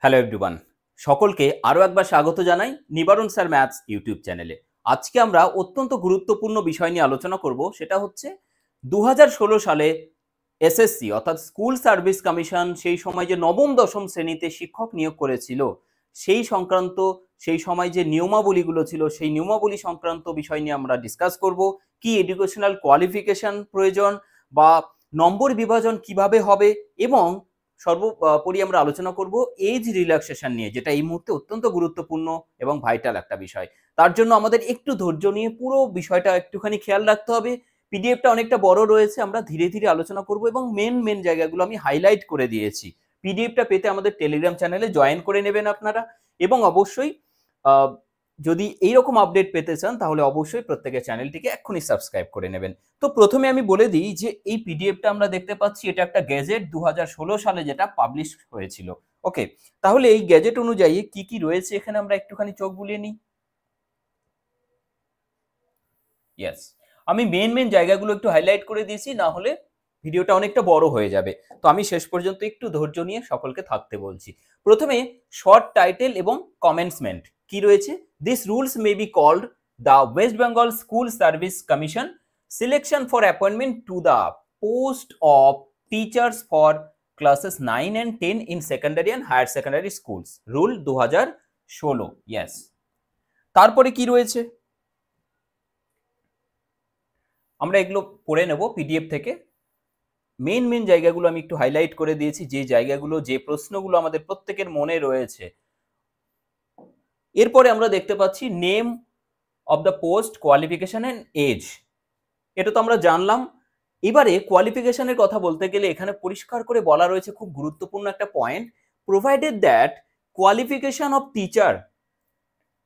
Hello everyone, সকলকে আরও একবার স্বাগত জানাই নিবারণ স্যার ম্যাথস ইউটিউব চ্যানেলে। আজকে আমরা অত্যন্ত গুরুত্বপূর্ণ বিষয় নিয়ে আলোচনা করব, সেটা হচ্ছে 2016 সালে এসএসসি অর্থাৎ স্কুল সার্ভিস কমিশন সেই সময় যে নবম দশম শ্রেণীতে শিক্ষক নিয়োগ করেছিল সেই সংক্রান্ত সেই সময় যে নিয়মাবলীগুলো ছিল সেই নিয়মাবলী সংক্রান্ত বিষয় নিয়ে আমরা ডিসকাস করব। কি এডুকেশনাল কোয়ালিফিকেশন প্রয়োজন বা নম্বর বিভাজন কিভাবে হবে, এবং সর্বোপরি আমরা আলোচনা করব এজ রিল্যাক্সেশন নিয়ে, যেটা এই মুহূর্তে অত্যন্ত গুরুত্বপূর্ণ এবং ভাইটাল একটা বিষয়। তার জন্য আমাদের একটু ধৈর্য নিয়ে পুরো বিষয়টা একটুখানি খেয়াল রাখতে হবে। পিডিএফটা অনেকটা বড় রয়েছে, আমরা ধীরে ধীরে আলোচনা করব এবং মেন জায়গাগুলো আমি হাইলাইট করে দিয়েছি। পিডিএফটা পেতে আমাদের টেলিগ্রাম চ্যানেলে জয়েন করে নেবেন আপনারা, এবং অবশ্যই যদি এইরকম আপডেট পেতে চান তাহলে অবশ্যই প্রত্যেকের চ্যানেলটিকে এক্ষুনি সাবস্ক্রাইব করে নেবেন। তো প্রথমে আমি বলে দিই যে এই পিডিএফটা আমরা দেখতে পাচ্ছি, এটা একটা গ্যাজেট 2016 সালে যেটা পাবলিশ হয়েছিল। ওকে, তাহলে এই গ্যাজেট অনুযায়ী কি কি রয়েছে এখানে আমরা একটুখানি চোখ বুলিয়ে নিই। ইয়েস, আমি মেন জায়গাগুলো একটু হাইলাইট করে দিয়েছি, না হলে ভিডিওটা অনেকটা বড় হয়ে যাবে। তো আমি শেষ পর্যন্ত একটু ধৈর্য নিয়ে সকলকে থাকতে বলছি। প্রথমে শর্ট টাইটেল এবং কমেন্টসমেন্ট কি রয়েছে। This rules may be called the West Bengal school service commission selection for appointment to the post of teachers for classes 9 and 10 in secondary and higher secondary schools, rule 2016। Yes, তারপরে কি রয়েছে আমরা এগুলো পড়ে নেব পিডিএফ থেকে। মেন জায়গাগুলো আমি একটু হাইলাইট করে দিয়েছি, যে জায়গাগুলো যে প্রশ্নগুলো আমাদের প্রত্যেকের মনে রয়েছে। এরপরে আমরা দেখতে পাচ্ছি name of the post, qualification and age. এটা তো আমরা জানলাম। এবারে কোয়ালিফিকেশনের কথা বলতে গেলে এখানে পরিষ্কার করে বলা রয়েছে খুব গুরুত্বপূর্ণ একটা point, provided that qualification of teacher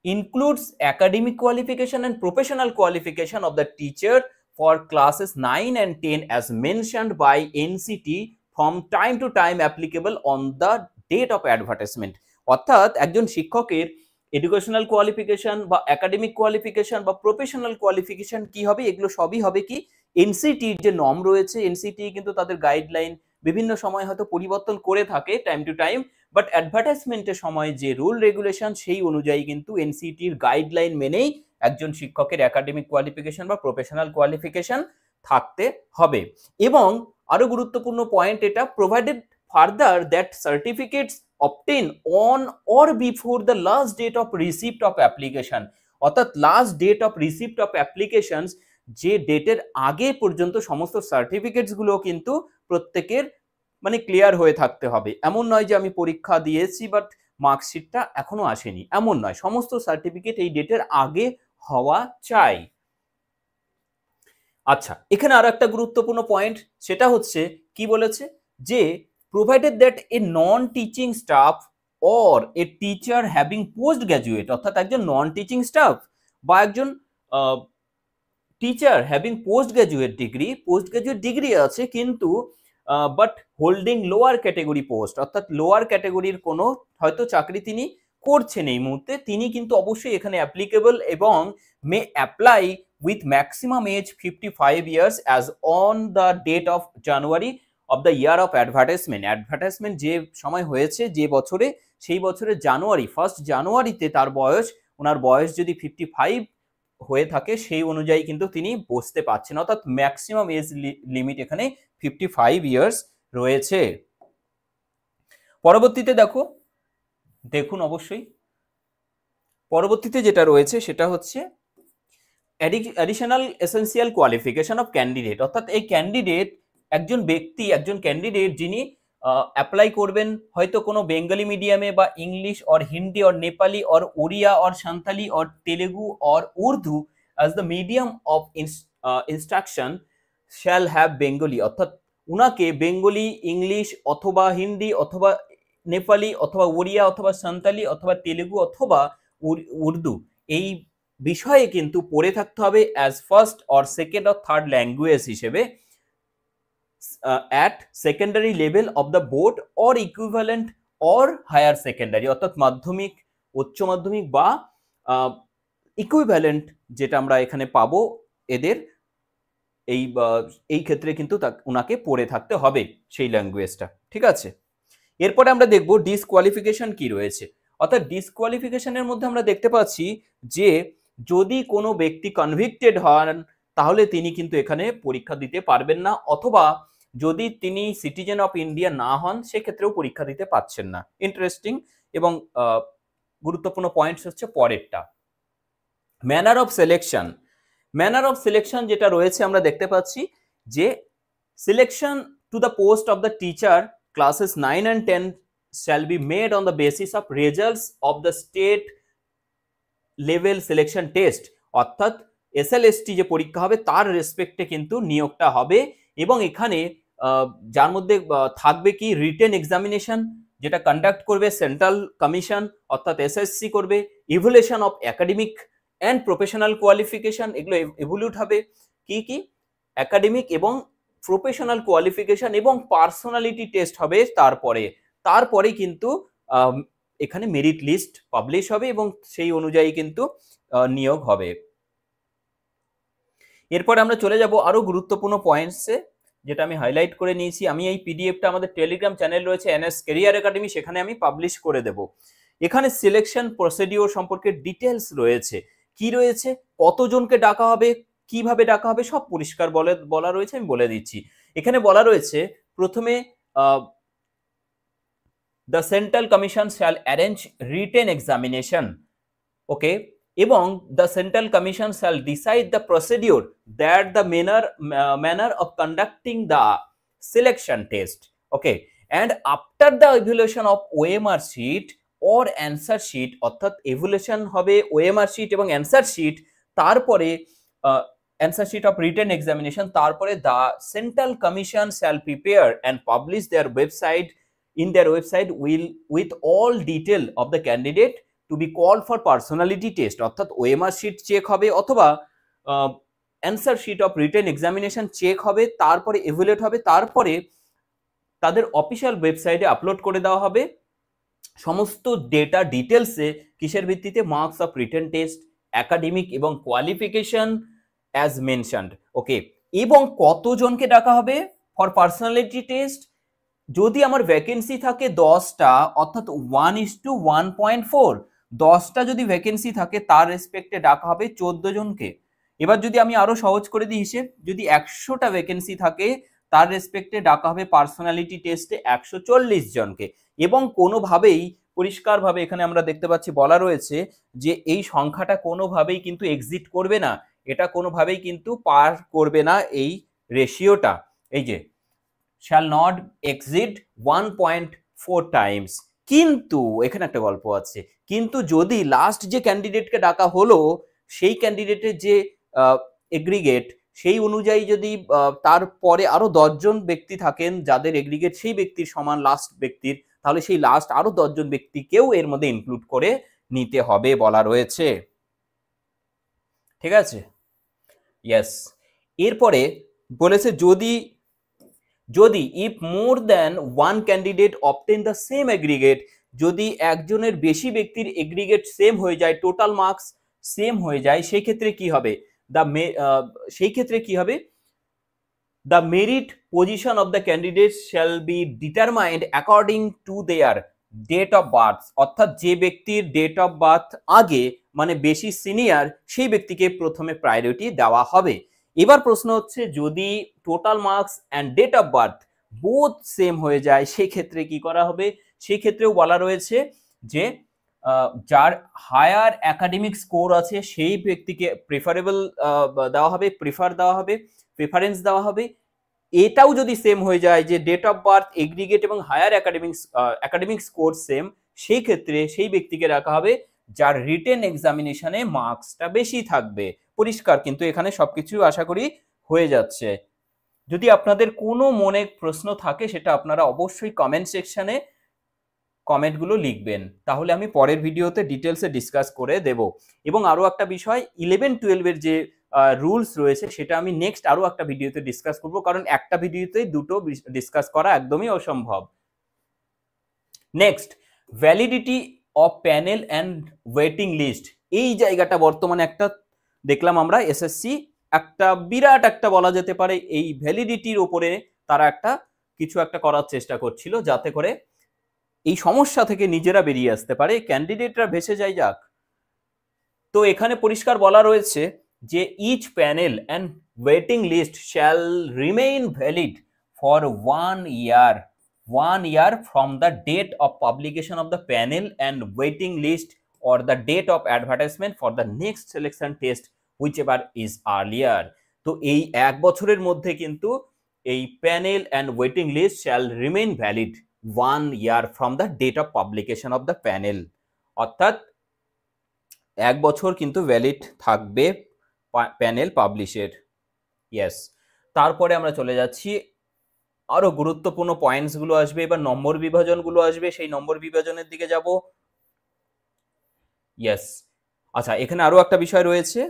includes academic qualification and professional qualification of the teacher for classes 9 and 10 as mentioned by NCT from time to time applicable on the date of advertisement। অর্থাৎ একজন শিক্ষকের educational qualification বা academic qualification বা professional qualification কি হবে, এগুলো সবই হবে কি এনসিটির যে নর্ম রয়েছে। এনসিটি কিন্তু তাদের গাইডলাইন বিভিন্ন সময় হয়তো পরিবর্তন করে থাকে টাইম টু টাইম, বাট অ্যাডভার্টাইজমেন্টের সময় যে রুল রেগুলেশন সেই অনুযায়ী কিন্তু এনসিটির গাইডলাইন মেনেই একজন শিক্ষকের একাডেমিক কোয়ালিফিকেশন বা প্রফেশনাল কোয়ালিফিকেশন থাকতে হবে। এবং আরো গুরুত্বপূর্ণ পয়েন্ট এটা, provided further that certificates obtained on or before the last date of receipt of application. অর্থাৎ last date of receipt of application, যে ডেটের আগে পর্যন্ত সমস্ত সার্টিফিকেটস গুলো কিন্তু প্রত্যেকের মানে ক্লিয়ার হয়ে থাকতে হবে। এমন নয় যে আমি পরীক্ষা দিয়েছি বাট মার্কশিটটা এখনো আসেনি, এমন নয়। সমস্ত সার্টিফিকেট এই ডেটের আগে হওয়া চাই। আচ্ছা, এখানে আরো একটা গুরুত্বপূর্ণ পয়েন্ট, সেটা হচ্ছে কি বলেছে যে provided that a non teaching staff or a teacher having post graduate, অর্থাৎ একজন নন টিচিং স্টাফ বা একজন teacher having post graduate degree আছে কিন্তু but holding lower category post, অর্থাৎ লোয়ার ক্যাটেগরির কোনো হয়তো চাকরি তিনি করছেন এই মুহূর্তে, তিনি কিন্তু অবশ্যই এখানে অ্যাপ্লিকেবল এবং may apply with maximum age 55 years as on the date of January of the year of advertisement. Advertisement যে সময় হয়েছে যে বছরে, সেই বছরের জানুয়ারি 1 জানুয়ারিতে তার বয়স, ওনার বয়স যদি 55 হয়ে থাকে সেই অনুযায়ী কিন্তু তিনি বসতে পারছেন, অর্থাৎ ম্যাক্সিমাম এজ লিমিট এখানে 55 ইয়ার্স রয়েছে। পরবর্তীতে দেখুন অবশ্যই পরবর্তীতে যেটা রয়েছে সেটা হচ্ছে additional essential qualification of candidate. অর্থাৎ এই ক্যান্ডিডেট একজন ব্যক্তি, একজন ক্যান্ডিডেট যিনি অ্যাপ্লাই করবেন হয়তো কোনো বেঙ্গলি মিডিয়ামে বা English or Hindi or Nepali or Odia or Santali or Telugu or Urdu as the medium of instruction shall have Bengali. অর্থাৎ উনাকে বেঙ্গলি, ইংলিশ অথবা হিন্দি অথবা নেপালি অথবা ওড়িয়া অথবা সান্তালি অথবা তেলেগু অথবা উর্দু এই বিষয়ে কিন্তু পড়ে থাকতে হবে as first or second or third language হিসেবে at secondary level of the board or equivalent or higher secondary, অর্থাৎ মাধ্যমিক, উচ্চ মাধ্যমিক বা ইকুইভ্যালেন্ট যেটা আমরা এখানে পাবো এদের এই ক্ষেত্রে কিন্তু ওনাকে পড়ে থাকতে হবে সেই ল্যাঙ্গুয়েজটা। ঠিক আছে, এরপরে আমরা দেখব ডিসকোয়ালিফিকেশন কি রয়েছে। অর্থাৎ ডিসকোয়ালিফিকেশনের মধ্যে আমরা দেখতে পাচ্ছি যে যদি কোনো ব্যক্তি কনভিক্টেড হন তাহলে তিনি কিন্তু এখানে পরীক্ষা দিতে পারবেন না, অথবা যদি তিনি সিটিজেন অফ ইন্ডিয়া না হন সেক্ষেত্রেও পরীক্ষা দিতে পারছেন না। ইন্টারেস্টিং এবং গুরুত্বপূর্ণ পয়েন্টস হচ্ছে পরেরটা, manner of selection. Manner of selection যেটা রয়েছে আমরা দেখতে পাচ্ছি যে selection to the post of the teacher classes 9 and 10 shall be made on the basis of results of the state level selection test, অর্থাৎ এসএলএসটি যে পরীক্ষা হবে তার রেসপেক্টে কিন্তু নিয়োগটা হবে। এবং এখানে যার মধ্যে থাকবে কি রিটেন এক্সামিনেশন যেটা কন্ডাক্ট করবে সেন্ট্রাল কমিশন অর্থাৎ এসএসসি করবে, evaluation of academic and professional qualification, এগুলো এভলিউট হবে কি কি একাডেমিক এবং প্রফেশনাল কোয়ালিফিকেশন, এবং পার্সোনালিটি টেস্ট হবে তারপরে কিন্তু এখানে মেরিট লিস্ট পাবলিশ হবে এবং সেই অনুযায়ী কিন্তু নিয়োগ হবে। এরপর আমরা চলে যাব আরো গুরুত্বপূর্ণ পয়েন্টসে যেটা আমি হাইলাইট করে নিয়েছি। আমি এই পিডিএফটা আমাদের টেলিগ্রাম চ্যানেল রয়েছে এনএস ক্যারিয়ার একাডেমি, সেখানে আমি পাবলিশ করে দেব। এখানে সিলেকশন প্রসিডিওর সম্পর্কে ডিটেলস রয়েছে, কি রয়েছে, কতজনকে ডাকা হবে, কিভাবে ডাকা হবে, সব পরিষ্কার বলা রয়েছে, আমি বলে দিচ্ছি। এখানে বলা রয়েছে প্রথমে the central commission shall arrange written examination, okay, এবং the central commission shall decide the procedure that the manner of conducting the selection test, okay, and after the evaluation of OMR sheet or answer sheet, অর্থাৎ evaluation হবে OMR sheet এবং answer sheet, তারপরে answer sheet of written examination, তারপরে the central commission shall prepare and publish their website with all detail of the candidate to be called for personality test, অর্থাৎ OMR sheet check হবে অথবা answer sheet of written examination check হবে, তারপরে evaluate হবে, তারপরে তাদের official ওয়েবসাইটে upload করে দেওয়া হবে সমস্ত ডেটা ডিটেলসে, কিসের ভিত্তিতে, marks of written test, academic এবং কোয়ালিফিকেশন অ্যাজ মেনশনড, ওকে। এবং কতজনকে ডাকা হবে ফর পার্সোনালিটি টেস্ট, যদি আমার ভ্যাকেন্সি থাকে 10টা অর্থাৎ 1:1.4, 10টা যদি ভ্যাকেন্সি থাকে তার রেসপেক্টে ডাকা হবে 14 জনকে। এবার যদি আমি আরো সহজ করে দিই হিসেব, যদি 100টা ভ্যাকেন্সি থাকে তার রেসপেক্টে ডাকা হবে পার্সোনালিটি টেস্টে 140 জনকে। এবং কোনোভাবেই পরিষ্কারভাবে এখানে আমরা দেখতে পাচ্ছি বলা রয়েছে যে এই সংখ্যাটা কোনোভাবেই কিন্তু এক্সিট করবে না, এটা কোনোভাবেই কিন্তু পার করবে না এই রেশিওটা, এই যে shall not exceed 1.4 times। কিন্তু এখানে একটা গল্প আছে, কিন্তু যদি লাস্ট যে ক্যান্ডিডেটকে ডাকা হলো সেই ক্যান্ডিডেটের যে এগ্রিগেট সেই অনুযায়ী যদি তারপরে আরো 10 জন ব্যক্তি থাকেন যাদের এগ্রিগেট সেই ব্যক্তির সমান লাস্ট ব্যক্তির, তাহলে সেই লাস্ট আরো 10 জন ব্যক্তিকেও এর মধ্যে ইনক্লুড করে নিতে হবে বলা রয়েছে, ঠিক আছে, ইয়েস। এরপরে বলেছে যদি if more than one candidate obtain the same aggregate, যদি একজনের বেশি ব্যক্তির এগ্রিগেট সেম হয়ে যায়, টোটাল মার্কস সেম হয়ে যায়, সেই ক্ষেত্রে কি হবে, the merit position of the candidates shall be determined according to their date of birth, অর্থাৎ যে ব্যক্তির ডেট অফ বার্থ আগে মানে বেশি সিনিয়র সেই ব্যক্তিকে প্রথমে প্রায়োরিটি দেওয়া হবে। এবার প্রশ্ন হচ্ছে যদি total marks and date of birth both same হয়ে যায় সেই ক্ষেত্রে কি করা হবে, সেই ক্ষেত্রেও বলা রয়েছে যে যার হায়ার একাডেমিক স্কোর আছে সেই ব্যক্তিকে প্রেফারেন্স দেওয়া হবে। এটাও যদি সেম হয়ে যায় যে ডেট অফ বার্থ, এগ্রিগেট এবং হায়ার একাডেমিক স্কোর সেম, সেই ক্ষেত্রে সেই ব্যক্তিকে রাখা হবে যার রিটেন এক্সামিনেশনে মার্কসটা বেশি থাকবে। পরিষ্কার কিন্তু এখানে সবকিছু আশা করি হয়ে যাচ্ছে। যদি আপনাদের কোনো মনে প্রশ্ন থাকে সেটা আপনারা অবশ্যই কমেন্ট সেকশনে কমেন্টগুলো লিখবেন, তাহলে আমি পরের ভিডিওতে ডিটেলসে ডিসকাস করে দেব। এবং আরো একটা বিষয় 11-12 যে রুলস রয়েছে সেটা আমি নেক্সট আরো একটা ভিডিওতে ডিসকাস করব, কারণ একটা ভিডিওতে দুটো ডিসকাস করা একদমই অসম্ভব। Next, validity of panel and waiting list. এই জায়গাটা বর্তমানে একটা দেখলাম আমরা এসএসসি একটা বিরাট একটা বলা যেতে পারে এই ভ্যালিডিটির উপরে তারা কিছু একটা করার চেষ্টা করছিল, যাতে করে এই সমস্যা থেকে নিজেরা বেরিয়ে আসতে পারে, ক্যান্ডিডেটরা ভেসে যায় যাক। তো এখানে পরিষ্কার বলা রয়েছে যে each panel and waiting list shall remain valid for 1 year from the date of publication of the panel and waiting list or the date of advertisement for the next selection test whichever is earlier। তো এই 1 বছরের মধ্যে কিন্তু এই panel and waiting list shall remain valid 1 year from the date of publication of the panel, অর্থাৎ 1 বছর কিন্তু valid থাকবে প্যানেল পাবলিশের। ইয়েস, তারপরে আমরা চলে যাচ্ছি আরো গুরুত্বপূর্ণ পয়েন্টস গুলো আসবে, এবার নম্বর বিভাজন গুলো আসবে, সেই নম্বর বিভাজনের দিকে যাব। ইয়েস, আচ্ছা এখানে আরো একটা বিষয় রয়েছে,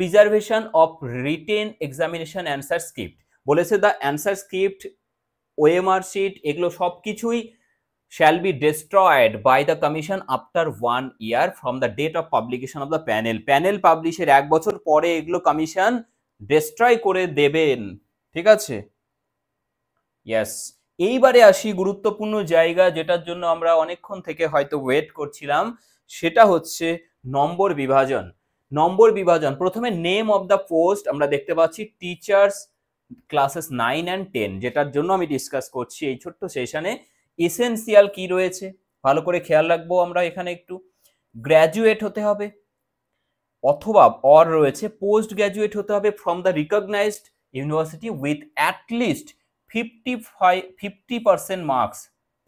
preservation of written examination answer script. বলেছে the answer script, OMR sheet, এগুলো সবকিছুই shall be destroyed by the commission after 1 year from the date of publication of the panel। Panel পাবলিশের 1 বছর পরে এগুলো কমিশন ডিস্ট্রয় করে দেবেন, ঠিক আছে। ইয়েস, এইবারে আসি গুরুত্বপূর্ণ জায়গা, যেটার জন্য আমরা অনেকক্ষণ থেকে হয়তো ওয়েট করছিলাম, সেটা হচ্ছে নম্বর বিভাজন। নম্বর বিভাজন, প্রথমে নেম অফ দ্য পোস্ট আমরা দেখতে পাচ্ছি টিচার্স ক্লাসেস 9 and 10, যেটার জন্য আমি ডিসকাস করছি এই ছোট্ট সেশনে। এসেনশিয়াল কি রয়েছে ভালো করে খেয়াল রাখবো আমরা এখানে একটু। গ্র্যাজুয়েট হতে হবে, অথবা অর রয়েছে পোস্ট গ্র্যাজুয়েট হতে হবে from the recognised university with at least 50% marks.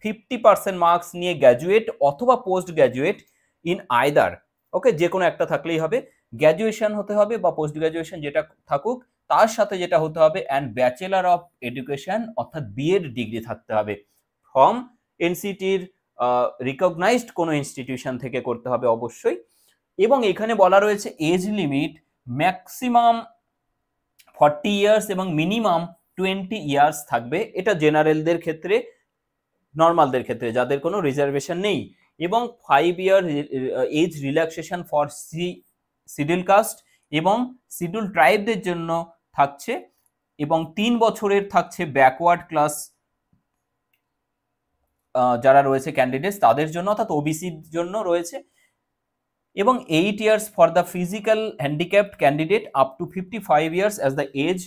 50% marks নিয়ে গ্র্যাজুয়েট অথবা post graduate in either, okay, যে কোনো একটা থাকলেই হবে। গ্র্যাজুয়েশন হতে হবে বা পোস্ট গ্র্যাজুয়েশন যেটা থাকুক, তার সাথে যেটা হতে হবে অ্যান্ড ব্যাচেলার অফ এডুকেশন অর্থাৎ বিএড ডিগ্রি থাকতে হবে ফ্রম এনসিটির রিকগনাইজড কোনো ইনস্টিটিউশন থেকে করতে হবে অবশ্যই। এবং এখানে বলা রয়েছে এজ লিমিট ম্যাক্সিমাম 40 ইয়ার্স এবং মিনিমাম 20 ইয়ার্স থাকবে। এটা জেনারেলদের ক্ষেত্রে, নর্মালদের ক্ষেত্রে যাদের কোনো রিজার্ভেশন নেই। এবং 5 year age relaxation for schedule caste এবং শিডিউল ট্রাইবদের জন্য থাকছে, এবং 3 বছরের থাকছে ব্যাকওয়ার্ড ক্লাস যারা রয়েছে ক্যান্ডিডেটস তাদের জন্য, অর্থাৎ ওবিসির জন্য রয়েছে। এবং 8 years for the physical handicapped candidate up to 55 years as the age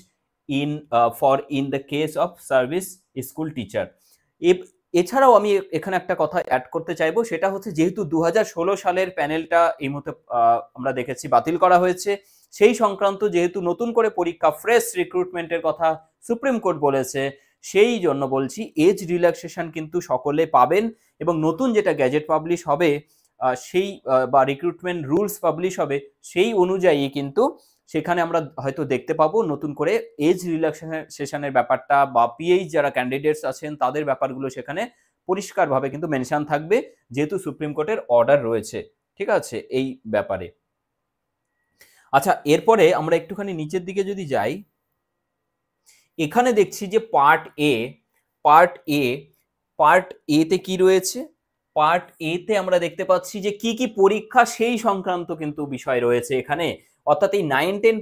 in the case of service school teacher. এছাড়াও আমি এখানে একটা কথা অ্যাড করতে চাইবো, সেটা হচ্ছে যেহেতু 2016 সালের প্যানেলটা এই মুহূর্তে আমরা দেখেছি বাতিল করা হয়েছে, সেই সংক্রান্ত যেহেতু নতুন করে পরীক্ষা ফ্রেশ রিক্রুটমেন্টের কথা সুপ্রিম কোর্ট বলেছে, সেই জন্য বলছি এজ রিল্যাক্সেশন কিন্তু সকলে পাবেন। এবং নতুন যেটা গ্যাজেট পাবলিশ হবে সেই বা রিক্রুটমেন্ট রুলস পাবলিশ হবে, সেই অনুযায়ী কিন্তু সেখানে আমরা হয়তো দেখতে পাবো নতুন করে এজ রিল্যাক্সেশনের ব্যাপারটা, বা পিএইচ যারা ক্যান্ডিডেটস আছেন তাদের ব্যাপারগুলো সেখানে পরিষ্কারভাবে কিন্তু মেনশন থাকবে, যেহেতু সুপ্রিম কোর্টের অর্ডার রয়েছে, ঠিক আছে, এই ব্যাপারে। আচ্ছা, এরপরে আমরা একটুখানি নিচের দিকে যদি যাই, এখানে দেখছি যে পার্ট এ তে কি রয়েছে। পার্ট এ তে আমরা দেখতে পাচ্ছি যে কি কি পরীক্ষা সেই সংক্রান্ত কিন্তু বিষয় রয়েছে এখানে, অর্থাৎ এই 9-10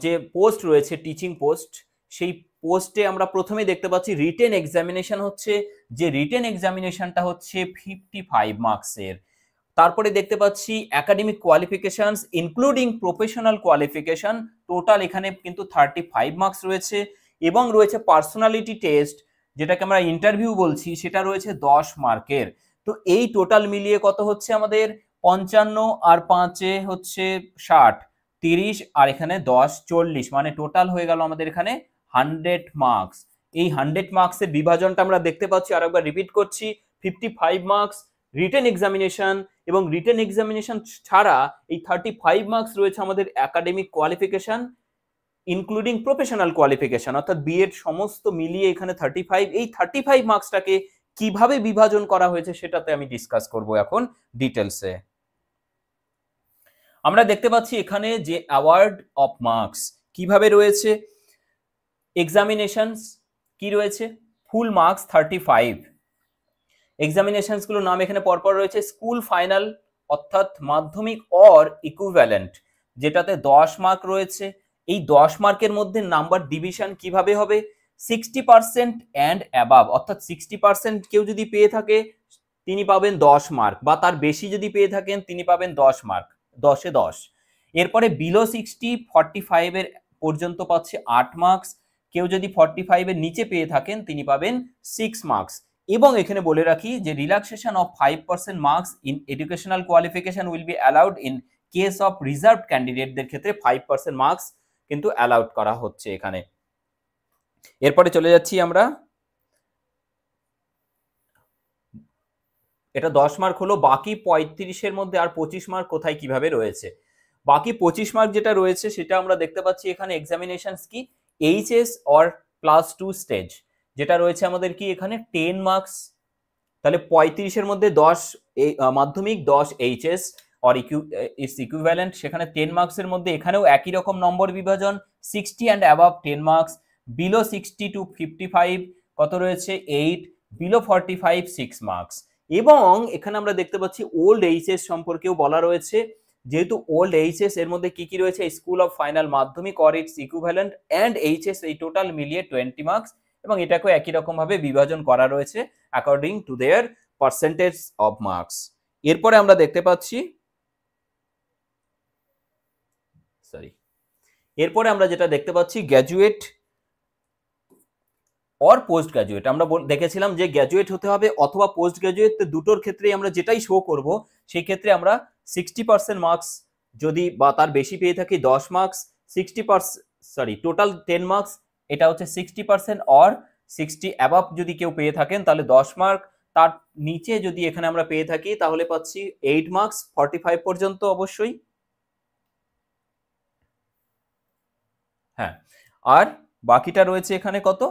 যে পোস্ট রয়েছে টিচিং পোস্ট, সেই পোস্টে আমরা প্রথমে দেখতে পাচ্ছি রিটেন এক্সামিনেশন হচ্ছে, যে রিটেন এক্সামিনেশনটা হচ্ছে 55 মার্কসের। তারপরে দেখতে পাচ্ছি academic qualifications including professional qualification, total এখানে কিন্তু 35 মার্কস রয়েছে। এবং রয়েছে পার্সোনালিটি টেস্ট, যেটাকে আমরা ইন্টারভিউ বলছি, সেটা রয়েছে 10 মার্কের। তো এই টোটাল মিলিয়ে কত হচ্ছে আমাদের 55 আর 5 হচ্ছে 60, 30 আর এখানে 10 40, মানে টোটাল হয়ে গেল আমাদের এখানে 100 মার্কস। এই 100 মার্কসের বিভাজনটা আমরা দেখতে পাচ্ছি, আরেকবার রিপিট করছি, 55 মার্কস রিটেন এক্সামিনেশন, এবং রিটেন এক্সামিনেশন ছাড়া এই 35 মার্কস রয়েছে আমাদের academic qualification including professional qualification, অর্থাৎ বিএড সমস্ত মিলিয়ে এখানে 35। এই 35 মার্কসটাকে কিভাবে বিভাজন করা হয়েছে সেটাতে আমি ডিসকাস করব এখন ডিটেলসে। আমরা দেখতে পাচ্ছি এখানে যে অ্যাওয়ার্ড অফ মার্কস কিভাবে রয়েছে। এক্সামিনেশনস কি রয়েছে, ফুল মার্কস 35। এক্সামিনেশনস গুলোর নাম এখানে পরপর রয়েছে, স্কুল ফাইনাল অর্থাৎ মাধ্যমিক অর ইকুইভ্যালেন্ট, যেটাতে 10 মার্ক রয়েছে। এই 10 মার্কের মধ্যে নাম্বার ডিভিশন কিভাবে হবে, 60% অ্যান্ড অ্যাবাভ, অর্থাৎ 60% কেউ যদি পেয়ে থাকে তিনি পাবেন 10 মার্ক, বা তার বেশি যদি পেয়ে থাকেন তিনি পাবেন 10 মার্ক, 10-এ 10। এরপরে বিলো 60 45 এর পর্যন্ত পাচ্ছে 8 মার্কস, কেউ যদি 45 এর নিচে পেয়ে থাকেন তিনি পাবেন 6 মার্কস। এবং এখানে বলে রাখি যে relaxation of 5% marks in educational qualification will be allowed in case of reserved ক্যান্ডিডেটদের ক্ষেত্রে 5% মার্কস কিন্তু অ্যালাউড করা হচ্ছে এখানে। এরপরে চলে যাচ্ছি আমরা, এটা 10 মার্ক হলো, বাকি 35-এর মধ্যে আর 25 মার্ক কোথায় কিভাবে রয়েছে। বাকি 25 মার্ক যেটা রয়েছে সেটা আমরা দেখতে পাচ্ছি এখানে এক্সামিনেশনস কি এইচএস অর +2 স্টেজ, যেটা রয়েছে আমাদের কি এখানে 10 মার্কস। তাহলে 35-এর মধ্যে 10 মাধ্যমিক, 10 এইচএস অর ইটস ইকুইভ্যালেন্ট, সেখানে 10 মার্কসের মধ্যে এখানেও একই রকম নম্বর বিভাজন, 60 and above 10 marks, below 60 to 55 কত রয়েছে 8, বিলো 45 6 মার্কস। এবং এখানে আমরা দেখতে পাচ্ছি ওল্ড এইচএস সম্পর্কেও বলা রয়েছে, যেহেতু ওল্ড এইচএস এর মধ্যে কি কি রয়েছে, স্কুল অফ ফাইনাল মাধ্যমিক or its equivalent and HS, এই টোটাল মিলিয়ে 20 মার্কস, এবং এটাকেও একই রকম ভাবে বিভাজন করা রয়েছে according to their percentage of marks. এরপরে আমরা দেখতে পাচ্ছি, এরপরে আমরা যেটা দেখতে পাচ্ছি গ্র্যাজুয়েট অর পোস্ট গ্র্যাজুয়েট। আমরা দেখেছিলাম যে গ্র্যাজুয়েট হতে হবে অথবা পোস্ট গ্র্যাজুয়েট, দুটোর ক্ষেত্রেই আমরা যেটাই শো করব সেই ক্ষেত্রে আমরা 60% মার্কস যদি বা তার বেশি পেয়ে থাকি 10 মার্কস, 60% টোটাল 10 মার্কস, এটা হচ্ছে 60% অর 60 অ্যাবাভ যদি কেউ পেয়ে থাকেন তাহলে 10 মার্ক, তার নিচে যদি এখানে আমরা পেয়ে থাকি তাহলে পাচ্ছি 8 মার্কস 45 পর্যন্ত অবশ্যই। হ্যাঁ, আর বাকিটা রয়েছে এখানে কত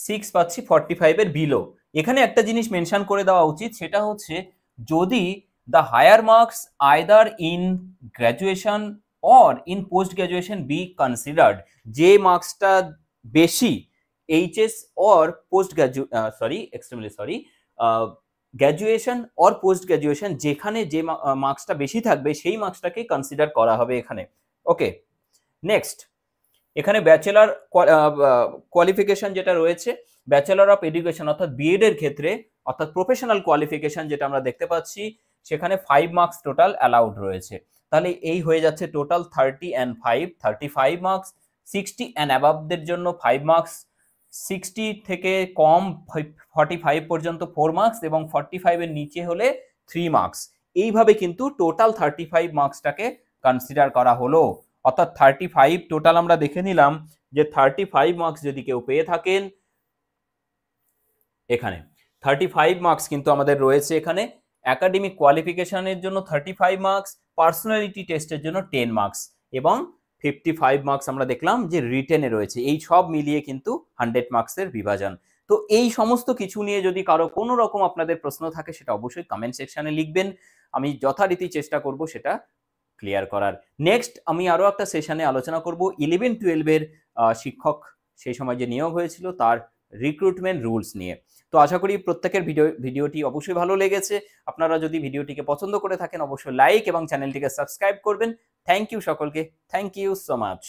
6 পাচ্ছি 45 এর বিলো। এখানে একটা জিনিস মেনশন করে দেওয়া উচিত, সেটা হচ্ছে যদি the higher marks either in graduation or in post graduation be considered, যে মার্কসটা বেশি HS or post graduation or post graduation, যেখানে যে মার্কসটা বেশি থাকবে সেই মার্কসটাকে কনসিডার করা হবে এখানে। ওকে, নেক্সট এখানে ব্যাচেলর কোয়ালিফিকেশন যেটা রয়েছে, ব্যাচেলর অফ এডুকেশন অর্থাৎ বিএড এর ক্ষেত্রে, অর্থাৎ প্রফেশনাল কোয়ালিফিকেশন যেটা আমরা দেখতে পাচ্ছি সেখানে 5 মার্কস টোটাল অ্যালাউড রয়েছে। তাহলে এই হয়ে যাচ্ছে টোটাল 30 and 5 35 মার্কস, 60 অ্যান্ড অ্যাবাভদের জন্য 5 মার্কস, 60 থেকে কম 45 পর্যন্ত 4 মার্কস, এবং 45 এর নিচে হলে 3 মার্কস। এইভাবে কিন্তু টোটাল 35 মার্কসটাকে কনসিডার করা হলো। অর্থাৎ 35 টোটাল আমরা দেখে নিলাম যে 35 মার্কস যদি কেউ পেয়ে থাকেন, এখানে 35 মার্কস কিন্তু আমাদের রয়েছে এখানে একাডেমিক কোয়ালিফিকেশনের জন্য 35 মার্কস, পার্সোনালিটি টেস্টের জন্য 10 মার্কস, এবং 55 মার্কস আমরা দেখলাম যে রিটেনে রয়েছে। এই সব মিলিয়ে কিন্তু 100 মার্কসের বিভাজন। তো এই সমস্ত কিছু নিয়ে যদি কারো কোনো রকম আপনাদের প্রশ্ন থাকে সেটা অবশ্যই কমেন্ট সেকশনে লিখবেন, আমি যথারীতি চেষ্টা করব সেটা ক্লিয়ার করার। নেক্সট আমি আরো একটা সেশনে আলোচনা করব 11-12 এর শিক্ষক সেই সময় যে নিয়োগ হয়েছিল তার রিক্রুটমেন্ট রুলস নিয়ে। তো আশা করি প্রত্যেকের ভিডিওটি অবশ্যই ভালো লেগেছে। আপনারা যদি ভিডিওটিকে পছন্দ করে থাকেন অবশ্যই লাইক এবং চ্যানেলটিকে সাবস্ক্রাইব করবেন। থ্যাংক ইউ সকলকে, থ্যাংক ইউ সো মাচ।